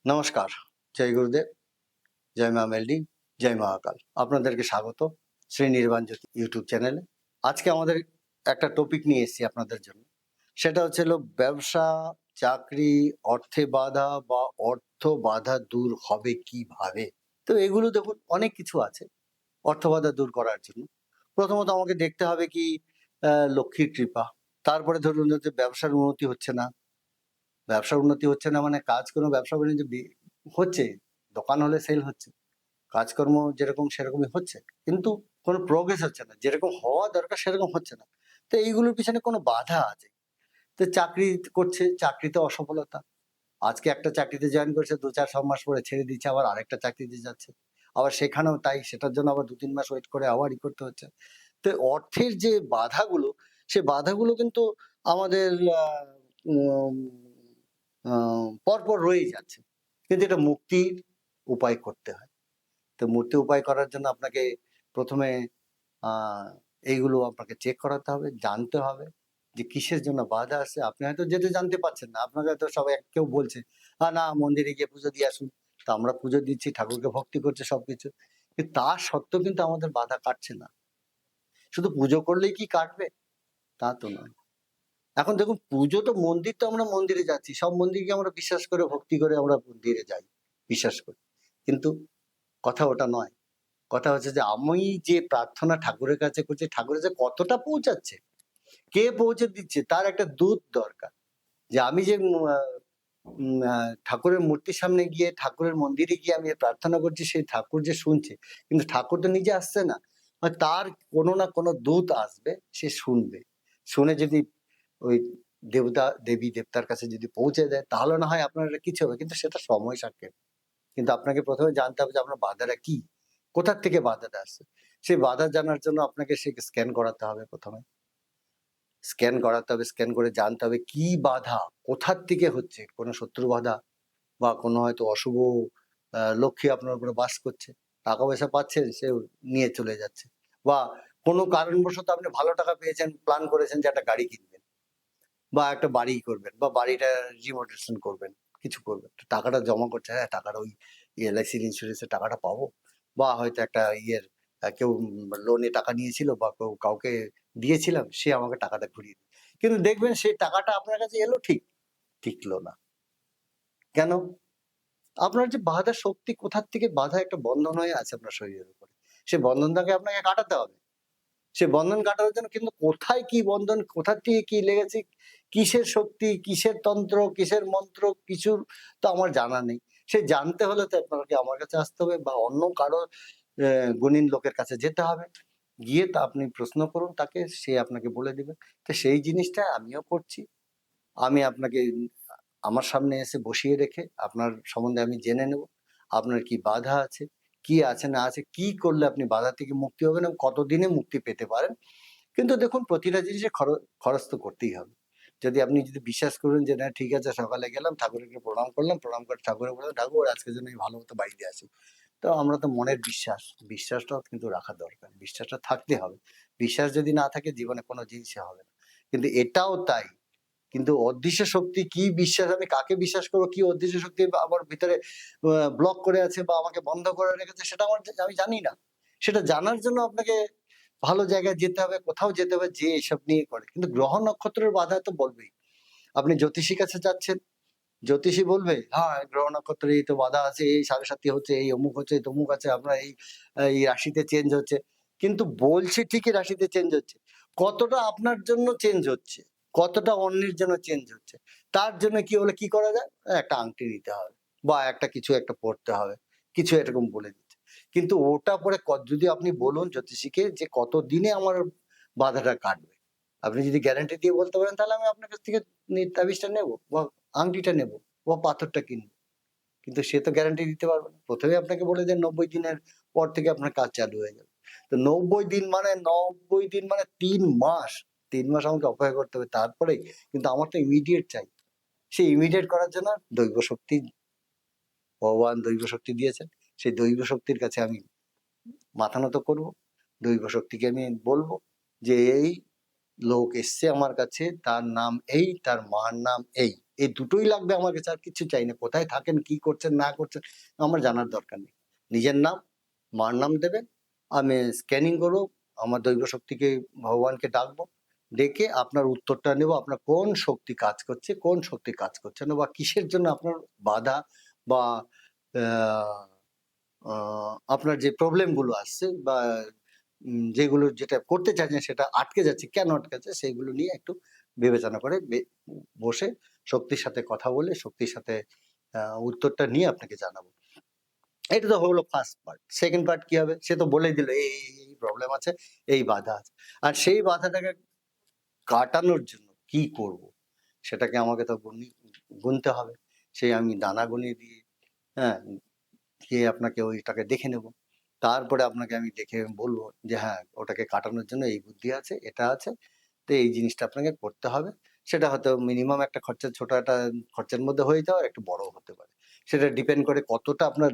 নমস্কার, জয় গুরুদেব, জয় মা মেলডি, জয় মহাকাল। আপনাদেরকে স্বাগত শ্রী নির্বাণ জ্যোতি ইউটিউব চ্যানেলে। আজকে আমাদের একটা টপিক নিয়ে এসেছি আপনাদের জন্য। সেটা হচ্ছে ব্যবসা, চাকরি, অর্থে বাধা বা অর্থ বাধা দূর হবে কিভাবে। তো এগুলো দেখুন অনেক কিছু আছে অর্থ বাধা দূর করার জন্য। প্রথমত আমাকে দেখতে হবে কি লক্ষ্মীর কৃপা। তারপরে ধরুন যে ব্যবসার উন্নতি হচ্ছে না, ব্যবসার উন্নতি হচ্ছে না মানে কাজ কোনো ব্যবসা বাণিজ্য হচ্ছে, দোকান হলে সেল হচ্ছে, কাজকর্ম যেরকম সেরকমই হচ্ছে, কিন্তু কোনো প্রোগ্রেস হচ্ছে না, যেরকম হওয়া দরকার সেরকম হচ্ছে না। তো এইগুলোর পিছনে কোনো বাধা আছে। তো চাকরি করছে, চাকরিতে অসফলতা, আজকে একটা চাকরিতে জয়েন করেছে, 2-4 মাস পরে ছেড়ে দিচ্ছে, আবার আরেকটা চাকরিতে যাচ্ছে, আবার সেখানেও তাই, সেটার জন্য আবার 2-3 মাস ওয়েট করে আবার করতে হচ্ছে। তো অর্থের যে বাধাগুলো, সে বাধাগুলো কিন্তু আমাদের উম, পরপর রয়েই যাচ্ছে, কিন্তু এটা মুক্তির উপায় করতে হয়। তো মুক্তি উপায় করার জন্য আপনাকে প্রথমে এইগুলো আপনাকে চেক করাতে হবে, জানতে হবে যে কিসের জন্য বাধা আসছে। আপনি হয়তো যেতে জানতে পারছেন না, আপনাকে হয়তো সবাই কেউ বলছে না মন্দিরে গিয়ে পুজো দিয়ে আসুন। তো আমরা পুজো দিচ্ছি, ঠাকুরকে ভক্তি করছে সবকিছু, কিন্তু তা সত্ত্বেও কিন্তু আমাদের বাধা কাটছে না। শুধু পুজো করলেই কি কাটবে তা তো নয়। এখন দেখুন, পুজো তো মন্দির, তো আমরা মন্দিরে যাচ্ছি, সব মন্দিরকে আমরা বিশ্বাস করে ভক্তি করে আমরা মন্দিরে যাই, বিশ্বাস করি, কিন্তু কথা ওটা নয়। কথা হচ্ছে যে আমি যে প্রার্থনা ঠাকুরের কাছে করছি, ঠাকুরের কাছে কতটা পৌঁছাচ্ছে, কে পৌঁছে দিচ্ছে, তার একটা দূত দরকার। যে আমি যে ঠাকুরের মূর্তির সামনে গিয়ে, ঠাকুরের মন্দিরে গিয়ে আমি প্রার্থনা করছি, সেই ঠাকুর যে শুনছে, কিন্তু ঠাকুর তো নিজে আসছে না, তার কোনো না কোনো দূত আসবে, সে শুনবে, শুনে যদি ওই দেবতা দেবী দেবতার কাছে যদি পৌঁছে দেয়, তাহলে না হয় আপনার কিছু হবে, কিন্তু সেটা সময় সাপেক্ষ। কিন্তু আপনাকে প্রথমে জানতে হবে যে আপনার বাধাটা কি, কোথার থেকে বাধাটা আসছে। সেই বাধা জানার জন্য আপনাকে সে স্ক্যান করাতে হবে, প্রথমে স্ক্যান করাতে হবে, স্ক্যান করে জানতে হবে কি বাধা কোথার থেকে হচ্ছে। কোনো শত্রু বাধা, বা কোনো হয়তো অশুভ লক্ষ্মী আপনার উপরে বাস করছে, টাকা পয়সা পাচ্ছেন সে নিয়ে চলে যাচ্ছে, বা কোনো কারণবশত আপনি ভালো টাকা পেয়েছেন, প্ল্যান করেছেন যে একটা গাড়ি কিনবেন বা একটা বাড়ি করবেন, বা বাড়িটা রিমোডেশন করবেন, কিছু করবেন, তো টাকাটা জমা করছে, হ্যাঁ টাকাটা ওই এলআইসির ইন্স্যুরেন্সের টাকাটা পাবো, বা হয়তো একটা কেউ লোনে টাকা নিয়েছিল, বা কাউকে দিয়েছিলাম, সে আমাকে টাকাটা ঘুরিয়ে দিল, কিন্তু দেখবেন সেই টাকাটা আপনার কাছে এলো, ঠিক টিকলো না। কেন? আপনার যে বাধা শক্তি কোথার থেকে বাধা একটা বন্ধন হয়ে আছে আপনার শরীরের উপরে, সেই বন্ধনটাকে আপনাকে কাটাতে হবে। সে বন্ধন কাটানোর জন্য কিন্তু কোথায় কি বন্ধন, কোথার থেকে কি লেগেছে, কিসের শক্তি, কিসের তন্ত্র, কিসের মন্ত্র, কিছুর তো আমার জানা নেই। সে জানতে হলে তো আপনাকে আমার কাছে আসতে হবে, বা অন্য কারো গুণীন লোকের কাছে যেতে হবে, গিয়ে তা আপনি প্রশ্ন করুন তাকে, সে আপনাকে বলে দিবে। তো সেই জিনিসটা আমিও করছি। আমি আপনাকে আমার সামনে এসে বসিয়ে রেখে আপনার সম্বন্ধে আমি জেনে নেব, আপনার কি বাধা আছে, কি আছে না আছে, কি করলে আপনি বাধা থেকে মুক্তি হবেন এবং কতদিনে মুক্তি পেতে পারেন। কিন্তু দেখুন, প্রতিটা জিনিসে খরচ তো করতেই হবে। যদি বিশ্বাস করুন যে না ঠিক আছে, সকালে গেলাম ঠাকুরকে প্রণাম করলাম, প্রণাম করে ঠাকুরে বললাম ঠাকুর আজকের জন্য আমি ভালো মতো বাড়িতে আসি, তো আমরা তো মনের বিশ্বাসটাও কিন্তু রাখা দরকার, বিশ্বাসটা থাকতে হবে। বিশ্বাস যদি না থাকে জীবনে কোনো জিনিসই হবে না। কিন্তু এটাও তাই, কিন্তু অদৃশ্য শক্তি কি, বিশ্বাস আমি কাকে বিশ্বাস করবো, কি অদৃশ্য শক্তি আমার ভিতরে ব্লক করে আছে বা আমাকে বন্ধ করে রেখেছে, সেটা আমি জানি না। সেটা জানার জন্য আপনাকে ভালো জায়গায় যেতে হবে, কোথাও যেতে হবে, যে এসব নিয়ে করে। কিন্তু গ্রহ নক্ষত্রের বাধা তো বলবেই। আপনি জ্যোতিষীর কাছে যাচ্ছেন, জ্যোতিষী বলবে হ্যাঁ গ্রহ নক্ষত্রে এই তো বাধা আছে, এই 7.5 হচ্ছে, এই অমুক হচ্ছে, তমুক আছে, আপনার এই রাশিতে চেঞ্জ হচ্ছে। কিন্তু বলছে ঠিকই রাশিতে চেঞ্জ হচ্ছে, কতটা আপনার জন্য চেঞ্জ হচ্ছে, কতটা অন্যের জন্য চেঞ্জ হচ্ছে, তার জন্য কি হলে কি করা যায়, একটা আংটি নিতে হবে, বা একটা কিছু একটা পড়তে হবে, কিছু এরকম বলে দিচ্ছে। কিন্তু ওটা পরে যদি আপনি বলুন জ্যোতিষীকে যে কত দিনে আমার বাধাটা কাটবে, আপনি যদি গ্যারান্টি দিয়ে বলতে পারেন, তাহলে আমি আপনার কাছ থেকে তাবিজটা নেবো বা আংটিটা নেবো বা পাথরটা কিনবো। কিন্তু সে তো গ্যারান্টি দিতে পারবে না। প্রথমে আপনাকে বলে দেন 90 দিনের পর থেকে আপনার কাজ চালু হয়ে যাবে। তো 90 দিন মানে 3 মাস। 3 মাস আমাকে অপেক্ষা করতে হবে, তারপরেই। কিন্তু আমার তো ইমিডিয়েট চাই। সেই ইমিডিয়েট করার জন্য দৈব শক্তি, ভগবান দৈব শক্তি দিয়েছেন। সেই দৈব শক্তির কাছে আমি মাথা নত করবো। দৈব শক্তিকে আমি বলবো যে এই লোক এসছে আমার কাছে, তার নাম এই, তার মার নাম এই। এই দুটোই লাগবে আমার কাছে, আর কিছু চাই না। কোথায় থাকেন, কি করছেন না করছেন আমার জানার দরকার নেই। নিজের নাম, মার নাম দেবেন। আমি স্ক্যানিং করব। আমার দৈব শক্তিকে, ভগবানকে ডাকবো। ডেকে আপনার উত্তরটা নেব। আপনার কোন শক্তি কাজ করছে, কোন শক্তি কাজ করছে না, বা কিসের জন্য আপনার বাধা বা আ আ আপনার যে প্রবলেম গুলো আসছে বা যেগুলো যেটা করতে চাইছেন সেটা আটকে যাচ্ছে, কেন আটকাচ্ছে সেইগুলো নিয়ে একটু বিবেচনা করে বসে শক্তির সাথে কথা বলে শক্তির সাথে উত্তরটা নিয়ে আপনাকে জানাবো। এটা তো হলো ফার্স্ট পার্ট। সেকেন্ড পার্ট কি হবে? সে তো বলেই দিল এই প্রবলেম আছে, এই বাধা আছে। আর সেই বাধাটাকে কাটানোর জন্য কি করব? সেটাকে আমাকে তো গুনতে হবে। সেই আমি দানা গুনিয়ে দিয়ে, হ্যাঁ? গিয়ে আপনাকে ওইটাকে দেখে নেব। তারপরে আপনাকে আমি দেখে বলব যে হ্যাঁ, ওটাকে কাটানোর জন্য এই বুদ্ধি আছে, এটা আছে। তো এই জিনিসটা আপনাকে করতে হবে। সেটা হয়তো মিনিমাম একটা খরচা, ছোট একটা খরচের মধ্যে হয়ে যেতে পারে, একটু বড়ও হতে পারে। সেটা ডিপেন্ড করে কতটা আপনার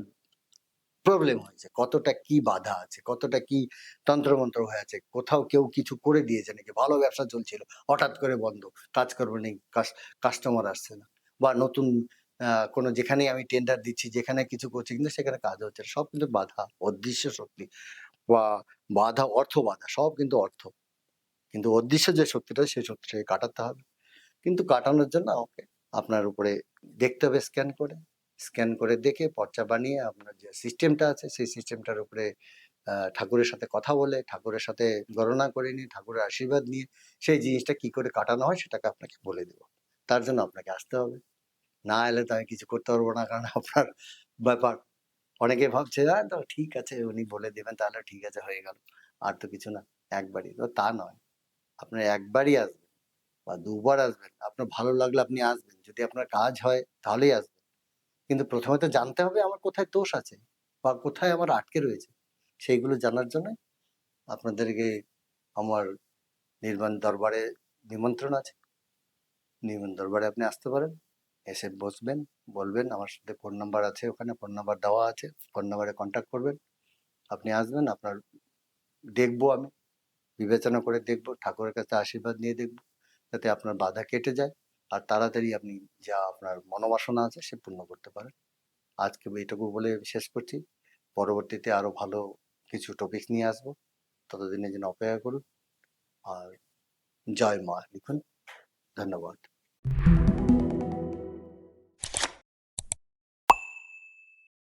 প্রবলেম হয়েছে, কতটা কি বাধা আছে, কতটা কি তন্ত্রমন্ত্র হয়ে আছে, কোথাও কেউ কিছু করে দিয়েছে নাকি, ভালো ব্যবসা চলছিল, হঠাৎ করে বন্ধ, কাজকর্ম নেই, কাস্টমার আসছে না, বা নতুন কোনো যেখানেই আমি টেন্ডার দিচ্ছি, যেখানে কিছু করছি কিন্তু সেখানে কাজ হচ্ছে না। সব কিন্তু বাধা, অদৃশ্য শক্তি বা বাধা, অর্থ বাধা, সব কিন্তু অর্থ। কিন্তু অদৃশ্য যে শক্তিটা, সেই শক্তিটাকে কাটাতে হবে। কিন্তু কাটানোর জন্য আমাকে আপনার উপরে দেখতে হবে, স্ক্যান করে দেখে পর্চা বানিয়ে আপনার যে সিস্টেমটা আছে সেই সিস্টেমটার উপরে ঠাকুরের সাথে কথা বলে, ঠাকুরের সাথে গণনা করে নিয়ে, ঠাকুরের আশীর্বাদ নিয়ে সেই জিনিসটা কি করে কাটানো হয় সেটাকে আপনাকে বলে দেব। তার জন্য আপনাকে আসতে হবে। না এলে তো আমি কিছু করতে পারবো না, কারণ আপনার ব্যাপার। অনেকে ভাবছে তো ঠিক আছে, উনি বলে দেবেন তাহলে ঠিক আছে, হয়ে গেল, আর তো কিছু না, একবারই তো তা নয়। আপনার একবারই আসবেন বা দুবার আসবেন, আপনার ভালো লাগলে আপনি আসবেন, যদি আপনার কাজ হয় তাহলেই আসবেন। কিন্তু প্রথমে তো জানতে হবে আমার কোথায় দোষ আছে বা কোথায় আমার আটকে রয়েছে। সেইগুলো জানার জন্য আপনাদেরকে আমার নির্বাণ দরবারে নিমন্ত্রণ আছে। নির্বাণ দরবারে আপনি আসতে পারেন। এসে বসবেন, বলবেন, আমার সাথে ফোন নাম্বার আছে, ওখানে ফোন নাম্বার দেওয়া আছে। ফোন নাম্বারে কন্ট্যাক্ট করবেন। আপনি আসবেন, আপনার দেখবো আমি, বিবেচনা করে দেখবো, ঠাকুরের কাছে আশীর্বাদ নিয়ে দেখবো, যাতে আপনার বাধা কেটে যায় আর তাড়াতাড়ি আপনি যা আপনার মনোবাসনা আছে সে পূর্ণ করতে পারেন। আজকে এইটুকু বলে শেষ করছি। পরবর্তীতে আরো ভালো কিছু টপিক নিয়ে আসবো। ততদিনের জন্য অপেক্ষা করুন। আর জয় মা লিখুন। ধন্যবাদ।